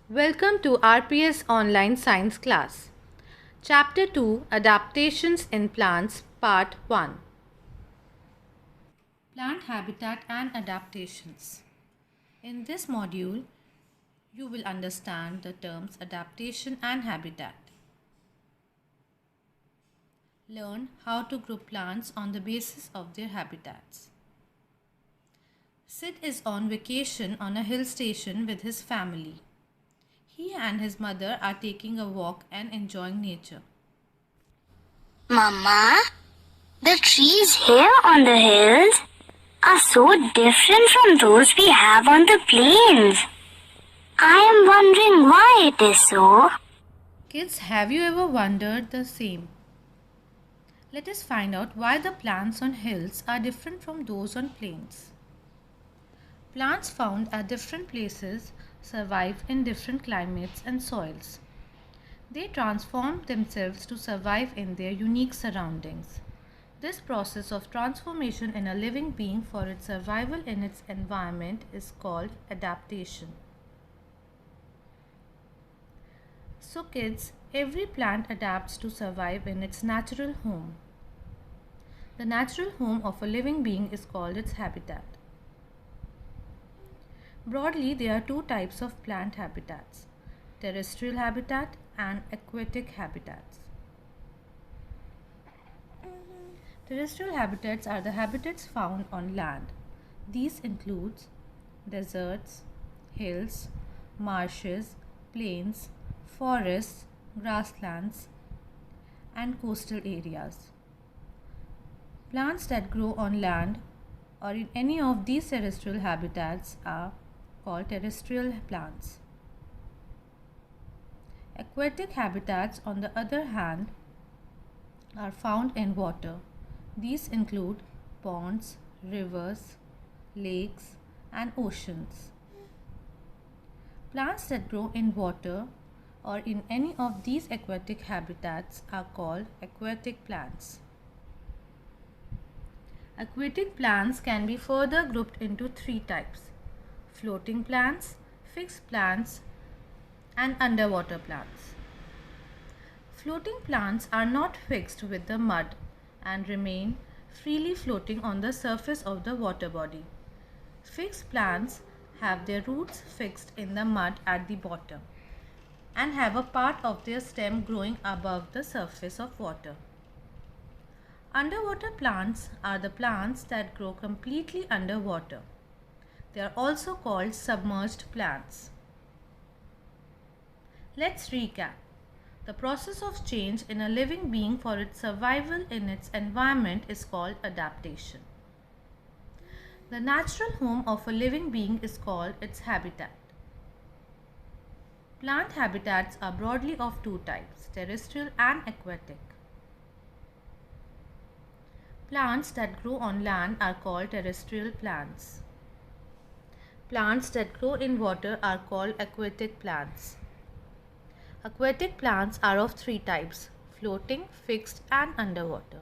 Welcome to RPS Online Science class. Chapter 2 Adaptations in Plants Part 1. Plant Habitat and Adaptations. In this module, you will understand the terms adaptation and habitat. Learn how to grow plants on the basis of their habitats. Sid is on vacation on a hill station with his family. He and his mother are taking a walk and enjoying nature. Mama, the trees here on the hills are so different from those we have on the plains. I am wondering why it is so. Kids, have you ever wondered the same? Let us find out why the plants on hills are different from those on plains. Plants found at different places survive in different climates and soils. They transform themselves to survive in their unique surroundings. This process of transformation in a living being for its survival in its environment is called adaptation. So kids, every plant adapts to survive in its natural home. The natural home of a living being is called its habitat. Broadly, there are two types of plant habitats: terrestrial habitat and aquatic habitats. Terrestrial habitats are the habitats found on land. These include deserts, hills, marshes, plains, forests, grasslands, and coastal areas. Plants that grow on land or in any of these terrestrial habitats are called terrestrial plants. Aquatic habitats, on the other hand, are found in water. These include ponds, rivers, lakes, and oceans. Plants that grow in water or in any of these aquatic habitats are called aquatic plants. Aquatic plants can be further grouped into three types: floating plants, fixed plants, and underwater plants. Floating plants are not fixed with the mud and remain freely floating on the surface of the water body. Fixed plants have their roots fixed in the mud at the bottom and have a part of their stem growing above the surface of water. Underwater plants are the plants that grow completely underwater. They are also called submerged plants. Let's recap. The process of change in a living being for its survival in its environment is called adaptation. The natural home of a living being is called its habitat. Plant habitats are broadly of two types: terrestrial and aquatic. Plants that grow on land are called terrestrial plants. Plants that grow in water are called aquatic plants. Aquatic plants are of three types: floating, fixed, and underwater.